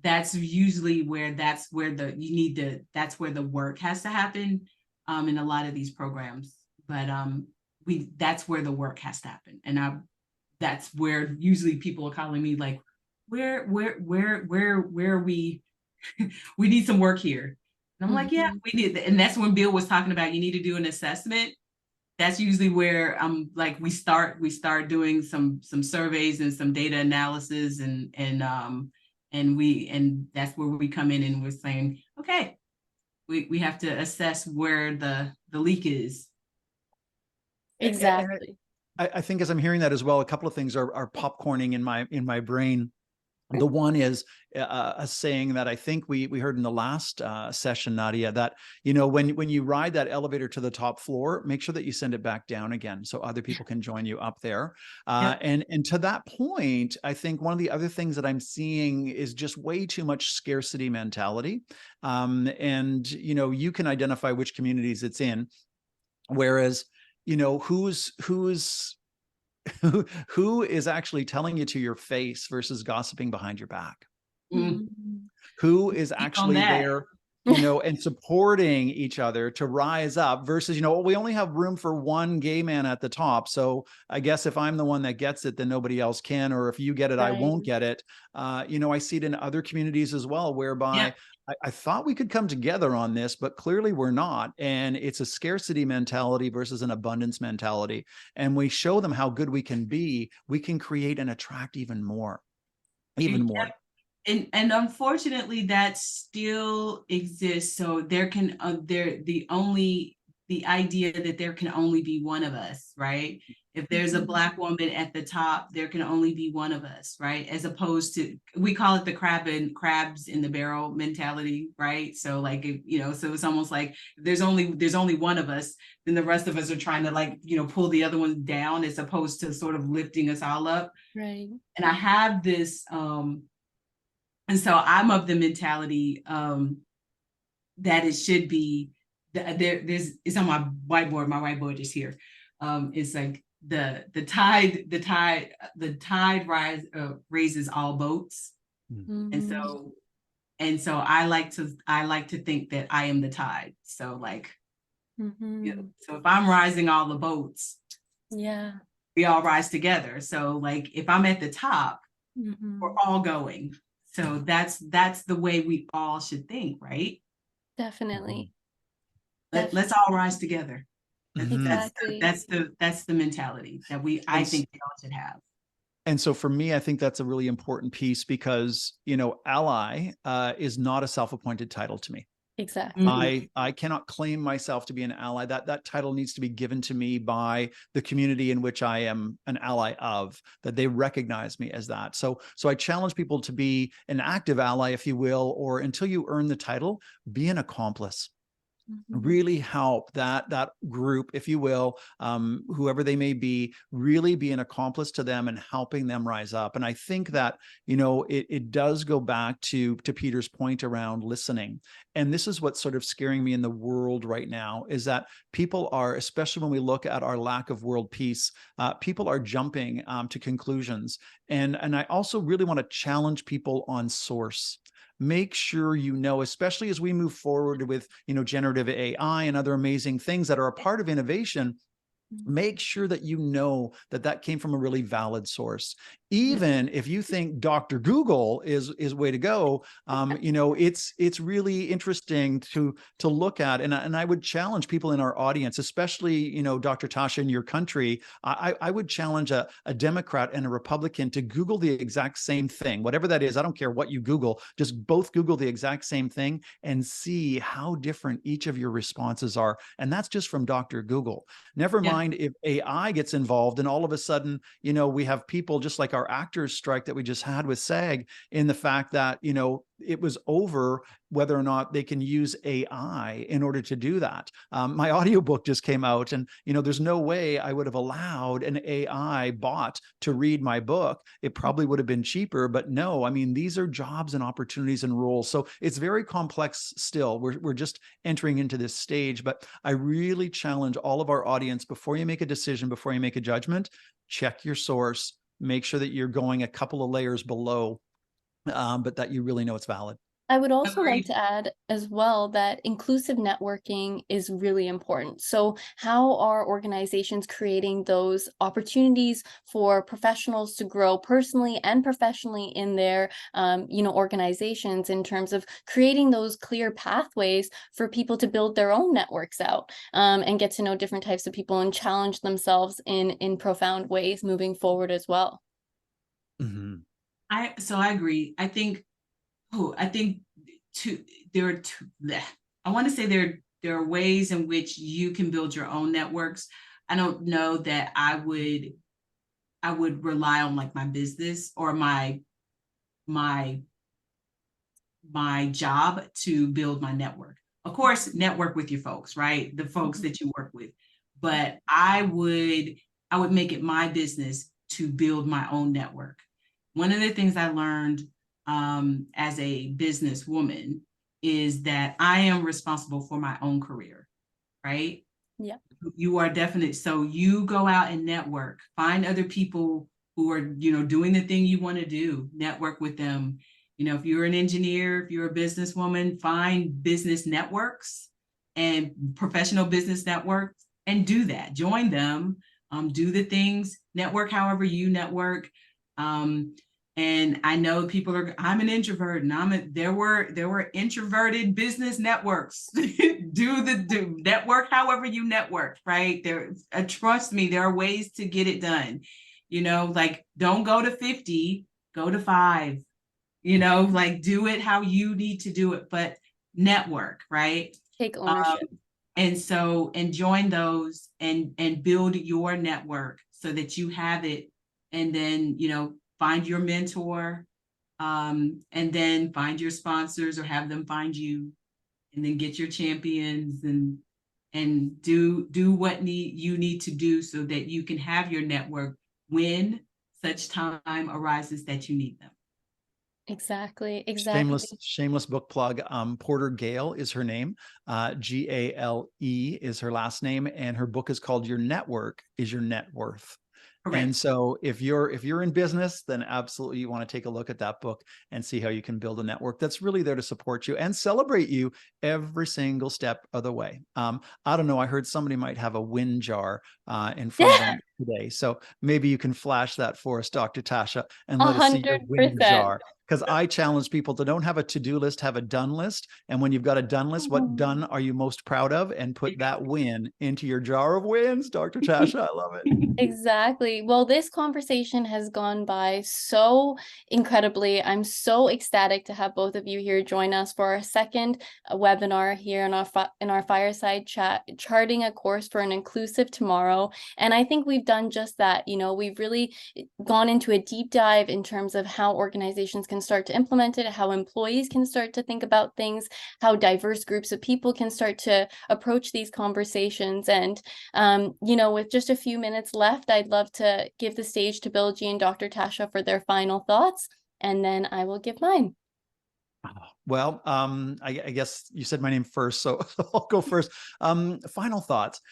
that's usually where that's where the work has to happen in a lot of these programs. But that's where the work has to happen. And that's where usually people are calling me like, where are we? We need some work here. And I'm like, yeah, we need. And that's when Bill was talking about, you need to do an assessment. That's usually where like we start doing some surveys and some data analysis, and that's where we come in, and we're saying, okay, we have to assess where the leak is. Exactly. I think as I'm hearing that as well, a couple of things are popcorning in my brain. The one is a saying that I think we heard in the last session, Nadia, that, you know, when you ride that elevator to the top floor, make sure that you send it back down again so other people can join you up there. Yep. And to that point, I think one of the other things that I'm seeing is just way too much scarcity mentality. And, you know, you can identify which communities it's in, whereas, you know, who is actually telling you to your face versus gossiping behind your back? Mm. Who is Speak on actually that. there, you know, and supporting each other to rise up versus, you know, we only have room for one gay man at the top. So I guess if I'm the one that gets it, then nobody else can, or if you get it, I won't get it. You know, I see it in other communities as well, whereby Yep. I thought we could come together on this, but clearly we're not. And it's a scarcity mentality versus an abundance mentality. And we show them how good we can be. We can create and attract even more, even more. And unfortunately that still exists. So there can the idea that there can only be one of us, right? If there's a Black woman at the top, there can only be one of us, right? As opposed to, we call it the crabs in the barrel mentality, right? So like, you know, so it's almost like there's only one of us, then the rest of us are trying to, like, you know, pull the other one down as opposed to sort of lifting us all up. Right. And I have this and so I'm of the mentality that it should be it's on my whiteboard. My whiteboard is here. It's like the tide raises all boats. And so I like to think that I am the tide. So like, you know, so if I'm rising all the boats, yeah, we all rise together. So like if I'm at the top, we're all going. So that's the way we all should think, right? definitely. Let's all rise together. Exactly. That's the mentality that I think we all should have. And so for me, I think that's a really important piece because, you know, ally is not a self-appointed title to me. Exactly. I cannot claim myself to be an ally. That title needs to be given to me by the community in which I am an ally of, that they recognize me as that. So I challenge people to be an active ally, if you will, or until you earn the title, be an accomplice. Really help that group, if you will, whoever they may be, really be an accomplice to them and helping them rise up. And I think that, you know, it does go back to Peter's point around listening. And this is what's sort of scaring me in the world right now, is that people are, especially when we look at our lack of world peace, people are jumping to conclusions. And I also really want to challenge people on source. Make sure you know, especially as we move forward with, you know, generative AI and other amazing things that are a part of innovation, make sure that you know that came from a really valid source. Even if you think Dr. Google is way to go, you know, it's really interesting to look at. And I would challenge people in our audience, especially, you know, Dr. Toshia, in your country, I would challenge a Democrat and a Republican to Google the exact same thing, whatever that is. I don't care what you Google, just both Google the exact same thing and see how different each of your responses are. And that's just from Dr. Google. Never mind if AI gets involved and all of a sudden, you know, we have people just like our actors strike that we just had with SAG, in the fact that, you know, it was over whether or not they can use AI in order to do that. My audiobook just came out, and, you know, there's no way I would have allowed an AI bot to read my book. It probably would have been cheaper, but no, I mean, these are jobs and opportunities and roles. So it's very complex still. We're just entering into this stage, but I really challenge all of our audience, before you make a decision, before you make a judgment, check your source, make sure that you're going a couple of layers below, but that you really know it's valid. I would also like Agreed. to add as well that inclusive networking is really important. So how are organizations creating those opportunities for professionals to grow personally and professionally in their you know, organizations, in terms of creating those clear pathways for people to build their own networks out and get to know different types of people and challenge themselves in profound ways moving forward as well. I agree. I think I want to say there are ways in which you can build your own networks. I don't know that I would rely on like my business or my my job to build my network. Of course, network with your folks, right? The folks that you work with. But I would make it my business to build my own network. One of the things I learned as a businesswoman is that I am responsible for my own career, right? Yeah. You are definitely, so you go out and network, find other people who are, doing the thing you want to do, network with them. If you're an engineer, if you're a businesswoman, find business networks and professional business networks and do that. Join them, do the things, network however you network. And I know people I'm an introvert, and there were introverted business networks. do network however you network, right? Trust me, there are ways to get it done. Like, don't go to 50, go to 5. Like, do it how you need to do it, but network, right? Take ownership. And join those and build your network so that you have it. And then, find your mentor, and then find your sponsors or have them find you, and then get your champions and do what you need to do so that you can have your network when such time arises that you need them. Exactly. Shameless book plug. Porter Gale is her name. Gale is her last name, and her book is called Your Network is Your Net Worth. Correct. And so if you're in business, then absolutely you want to take a look at that book and see how you can build a network that's really there to support you and celebrate you every single step of the way. I don't know. I heard somebody might have a win jar in front of them today. So maybe you can flash that for us, Dr. Tasha, and let us see your win jar. Because I challenge people to don't have a to-do list, have a done list. And when you've got a done list, what done are you most proud of? And put that win into your jar of wins, Dr. Tasha. I love it. Exactly. Well, this conversation has gone by so incredibly. I'm so ecstatic to have both of you here join us for our second webinar here in our fireside chat, charting a course for an inclusive tomorrow. And I think we've done just that. We've really gone into a deep dive in terms of how organizations can start to implement it, how employees can start to think about things, how diverse groups of people can start to approach these conversations. And, with just a few minutes left, I'd love to give the stage to Bill G and Dr. Tasha for their final thoughts, and then I will give mine. Well, I guess you said my name first, so I'll go first. Final thoughts.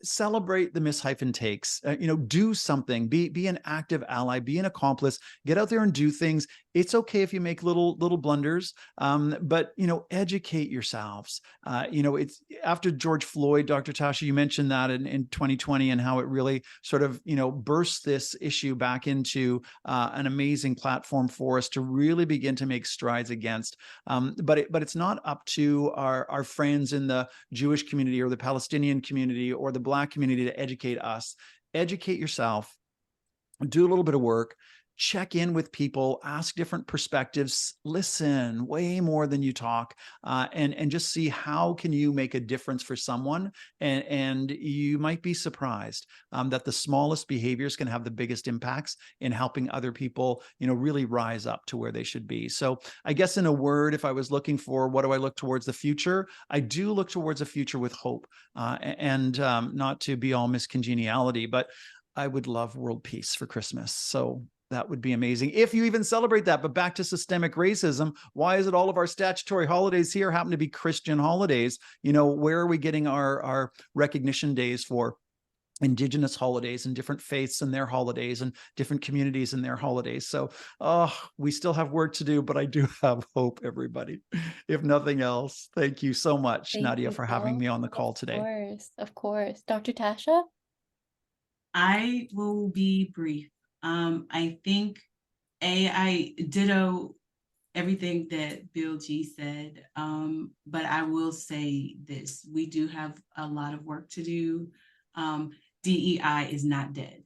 Celebrate the miss-takes, do something, be an active ally, be an accomplice, get out there and do things. It's okay if you make little blunders, but, educate yourselves. It's after George Floyd, Dr. Tasha, you mentioned that in 2020 and how it really sort of, burst this issue back into an amazing platform for us to really begin to make strides against. But it's not up to our friends in the Jewish community or the Palestinian community or the Black community to educate us. Educate yourself, do a little bit of work, check in with people, ask different perspectives, listen way more than you talk, and just see how can you make a difference for someone. And you might be surprised that the smallest behaviors can have the biggest impacts in helping other people, really rise up to where they should be. So I guess in a word, if I was looking for what do I look towards the future, I do look towards a future with hope, and not to be all miscongeniality, but I would love world peace for Christmas. So that would be amazing if you even celebrate that. But back to systemic racism. Why is it all of our statutory holidays here happen to be Christian holidays? Where are we getting our recognition days for Indigenous holidays and different faiths and their holidays and different communities and their holidays? So, we still have work to do, but I do have hope, everybody. If nothing else, thank you so much, Nadia, for having me on the call today. Of course. Dr. Tasha? I will be brief. I think I ditto everything that Bill G said, but I will say this: we do have a lot of work to do. DEI is not dead,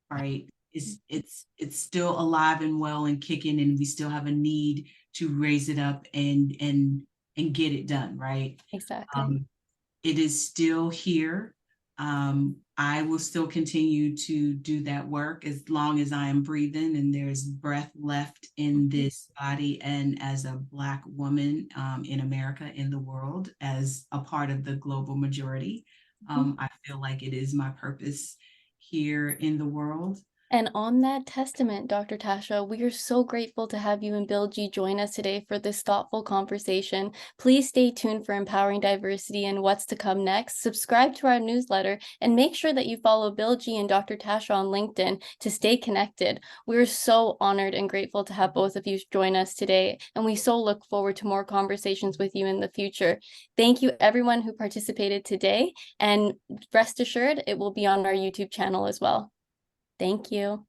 right? It's still alive and well and kicking, and we still have a need to raise it up and get it done, right? Exactly. It is still here. I will still continue to do that work as long as I am breathing and there's breath left in this body, and as a Black woman in America, in the world, as a part of the global majority. I feel like it is my purpose here in the world. And on that testament, Dr. Tasha, we are so grateful to have you and Bill G join us today for this thoughtful conversation. Please stay tuned for Empowering Diversity and what's to come next. Subscribe to our newsletter and make sure that you follow Bill G and Dr. Tasha on LinkedIn to stay connected. We're so honored and grateful to have both of you join us today, and we so look forward to more conversations with you in the future. Thank you, everyone who participated today, and rest assured it will be on our YouTube channel as well. Thank you.